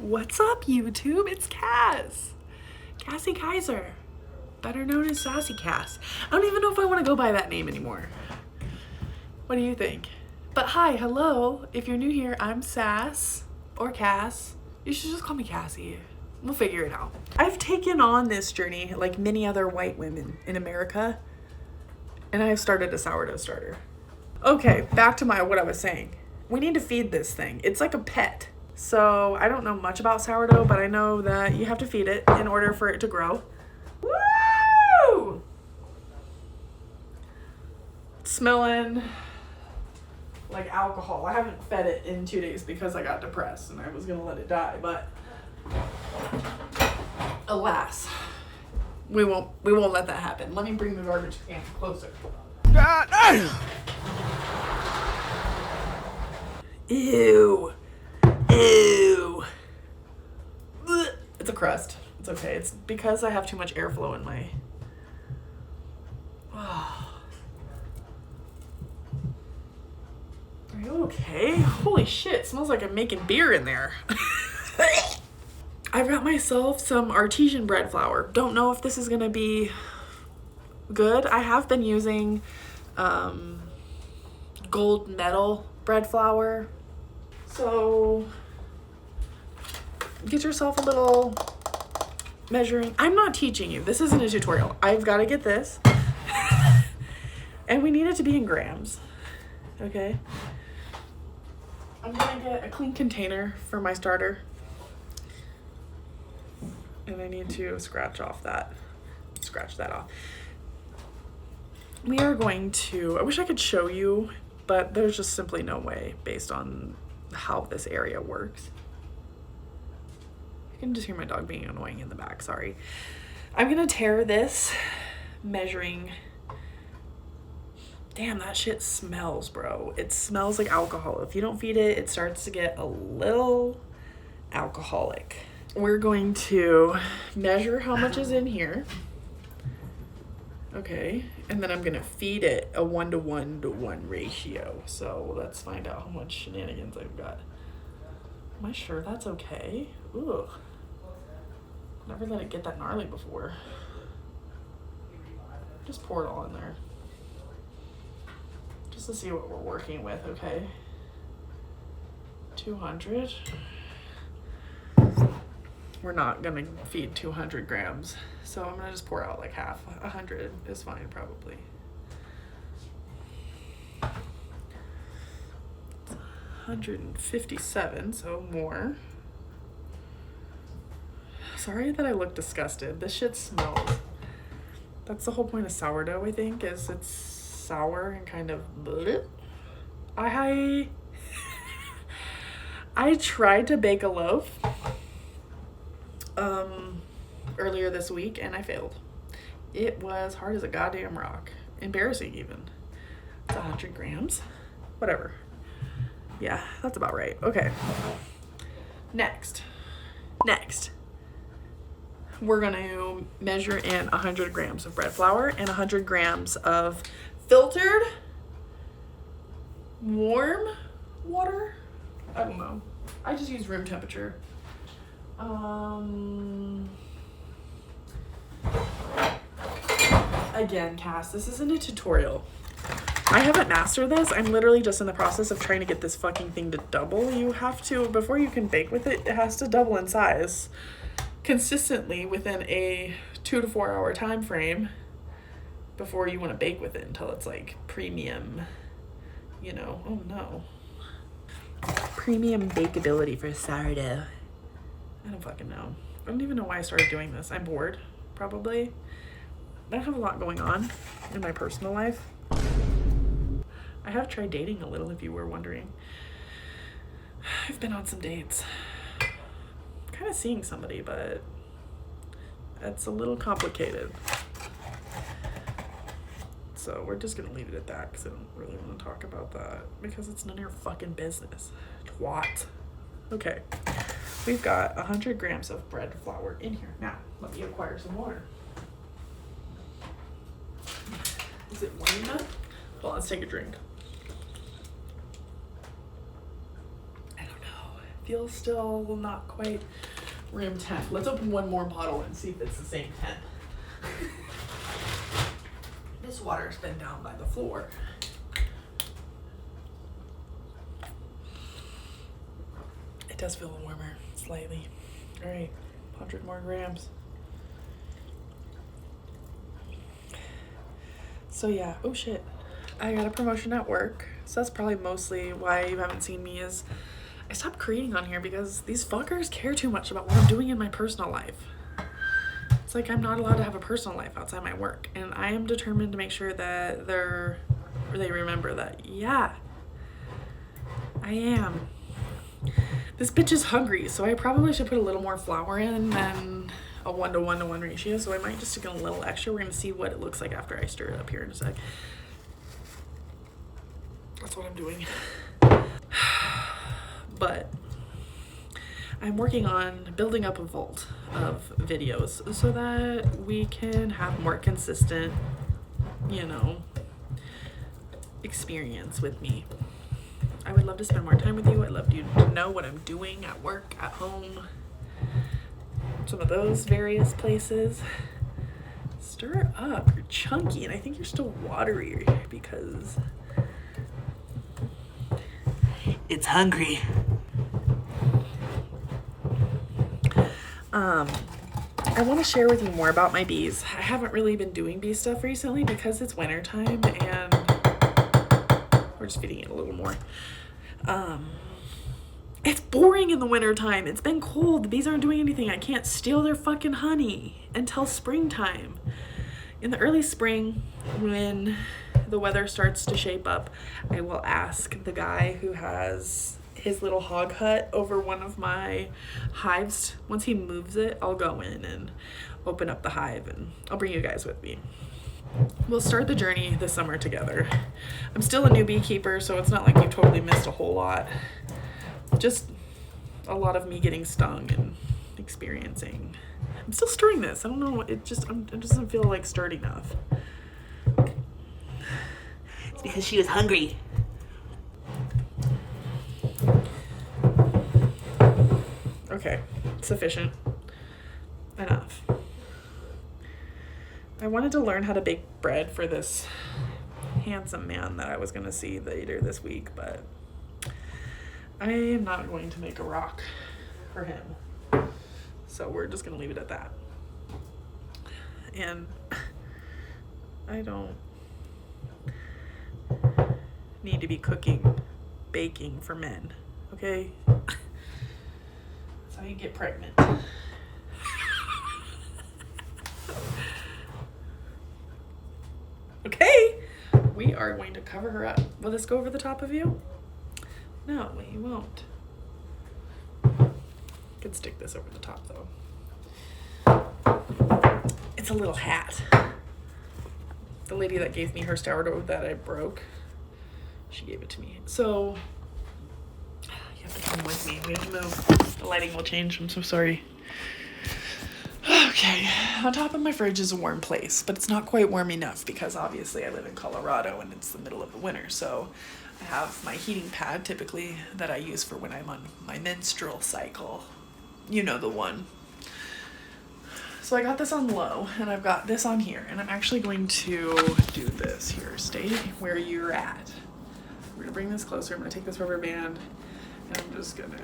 What's up, YouTube? It's Cass. Cassie Kaiser, better known as Sassy Cass. I don't even know if I want to go by that name anymore. What do you think? But hi, hello. If you're new here, I'm Sass or Cass. You should just call me Cassie. We'll figure it out. I've taken on this journey like many other white women in America, and I have started a sourdough starter. Okay, back to what I was saying. We need to feed this thing. It's like a pet. So I don't know much about sourdough, but I know that you have to feed it in order for it to grow. Woo! It's smelling like alcohol. I haven't fed it in 2 days because I got depressed and I was gonna let it die, but alas, we won't let that happen. Let me bring the garbage can closer. Ew. Ew. Blech. It's a crust. It's okay. It's because I have too much airflow in my... Oh. Are you okay? Holy shit, it smells like I'm making beer in there. I've got myself some artesian bread flour. Don't know if this is gonna be good. I have been using gold medal bread flour. So get yourself a little measuring. I'm not teaching you. This isn't a tutorial. I've got to get this. And we need it to be in grams. Okay. I'm going to get a clean container for my starter. And I need to scratch that off. We are going to, I wish I could show you, but there's just simply no way based on how this area works. You can just hear my dog being annoying in the back, sorry. I'm gonna tear this measuring. Damn, that shit smells, bro. It smells like alcohol. If you don't feed it, it starts to get a little alcoholic. We're going to measure how much is in here. Okay, and then I'm gonna feed it a 1:1:1 ratio. So let's find out how much shenanigans I've got. Am I sure that's okay? Ugh. Never let it get that gnarly before. Just pour it all in there. Just to see what we're working with, okay? 200. We're not gonna feed 200 grams. So I'm gonna just pour out like half. 100 is fine, probably. 157, so more. Sorry that I look disgusted. This shit smells. That's the whole point of sourdough, I think, is it's sour and kind of bleh. I tried to bake a loaf earlier this week and I failed. It was hard as a goddamn rock. Embarrassing even. It's 100 grams. Whatever. Yeah, that's about right. Okay. Next. We're gonna measure in 100 grams of bread flour and 100 grams of filtered warm water. I don't know. I just use room temperature. Again, Cass, this isn't a tutorial. I haven't mastered this. I'm literally just in the process of trying to get this fucking thing to double. You have to, before you can bake with it, it has to double in size consistently within a 2 to 4 hour time frame before you want to bake with it until it's like premium, you know. Oh no. Premium bakeability for sourdough. I don't fucking know. I don't even know why I started doing this. I'm bored, probably. I have a lot going on in my personal life. I have tried dating a little, if you were wondering. I've been on some dates. Kind of seeing somebody, but it's a little complicated. So we're just gonna leave it at that because I don't really want to talk about that because it's none of your fucking business. Twat. Okay. We've got 100 grams of bread flour in here. Now, let me acquire some water. Is it warm enough? Well, let's take a drink. feels still not quite room temp. Let's open one more bottle and see if it's the same temp. This water's been down by the floor. It does feel warmer, slightly. All right, 100 more grams. So yeah, oh shit. I got a promotion at work. So that's probably mostly why you haven't seen me, is I stopped creating on here because these fuckers care too much about what I'm doing in my personal life. It's like I'm not allowed to have a personal life outside my work. And I am determined to make sure that they remember that, yeah, I am. This bitch is hungry, so I probably should put a little more flour in than a 1:1 ratio. So I might just stick in a little extra. We're gonna see what it looks like after I stir it up here in a sec. That's what I'm doing. But I'm working on building up a vault of videos so that we can have more consistent, you know, experience with me. I would love to spend more time with you. I'd love you to know what I'm doing at work, at home, some of those various places. Stir it up. You're chunky, and I think you're still watery because it's hungry. I want to share with you more about my bees. I haven't really been doing bee stuff recently because it's winter time and we're just feeding it a little more. It's boring in the winter time. It's been cold. The bees aren't doing anything. I can't steal their fucking honey until springtime. In the early spring, when the weather starts to shape up, I will ask the guy who has his little hog hut over one of my hives. Once he moves it, I'll go in and open up the hive, and I'll bring you guys with me. We'll start the journey this summer together. I'm still a new beekeeper, so it's not like you've totally missed a whole lot. Just a lot of me getting stung and experiencing. I'm still stirring this. I don't know. It doesn't feel like stirred enough. It's because she was hungry. Okay, sufficient. Enough. I wanted to learn how to bake bread for this handsome man that I was going to see later this week, but I am not going to make a rock for him. So we're just going to leave it at that. And I don't need to be baking for men, okay? That's how you get pregnant. Okay, we are going to cover her up. Will this go over the top of you? No, we won't. Could stick this over the top though. It's a little hat. The lady that gave me her sourdough that I broke, she gave it to me. So you have to come with me. We have to move. The lighting will change. I'm so sorry. Okay, on top of my fridge is a warm place, but it's not quite warm enough because obviously I live in Colorado and it's the middle of the winter. So I have my heating pad typically that I use for when I'm on my menstrual cycle. You know the one. So I got this on low and I've got this on here, and I'm actually going to do this here. Stay where you're at. We're gonna bring this closer. I'm gonna take this rubber band and I'm just gonna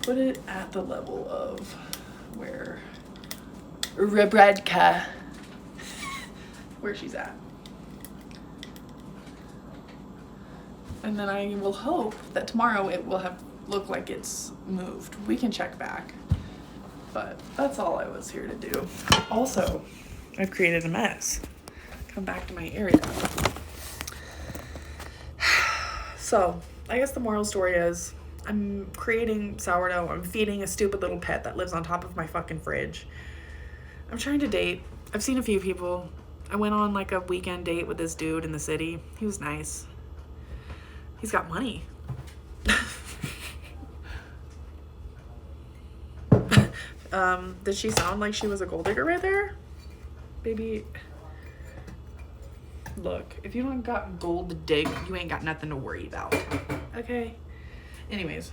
put it at the level of where Rebredka, where she's at. And then I will hope that tomorrow it will have look like it's moved. We can check back, but that's all I was here to do. Also, I've created a mess. Come back to my area. So I guess the moral story is I'm creating sourdough. I'm feeding a stupid little pet that lives on top of my fucking fridge. I'm trying to date. I've seen a few people. I went on like a weekend date with this dude in the city. He was nice. He's got money. Did she sound like she was a gold digger right there? Baby, look, if you don't got gold to dig, you ain't got nothing to worry about. Okay? Anyways,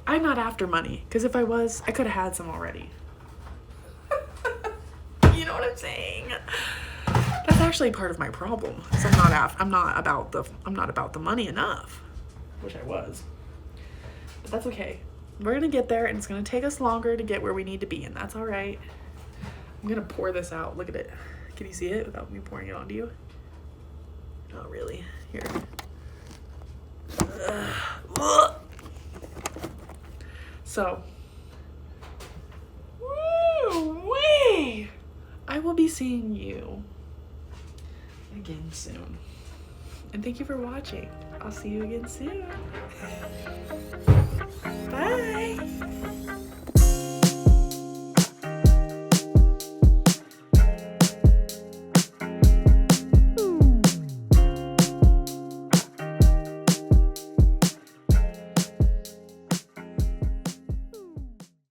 I'm not after money, because if I was, I could have had some already. You know what I'm saying? That's actually part of my problem. So I'm not about the money enough. Wish I was. But that's okay. We're gonna get there, and it's gonna take us longer to get where we need to be, and that's all right. I'm gonna pour this out. Look at it. Can you see it without me pouring it onto you? Not really. Here. So, woo-wee! I will be seeing you again soon. And thank you for watching. I'll see you again soon. Bye!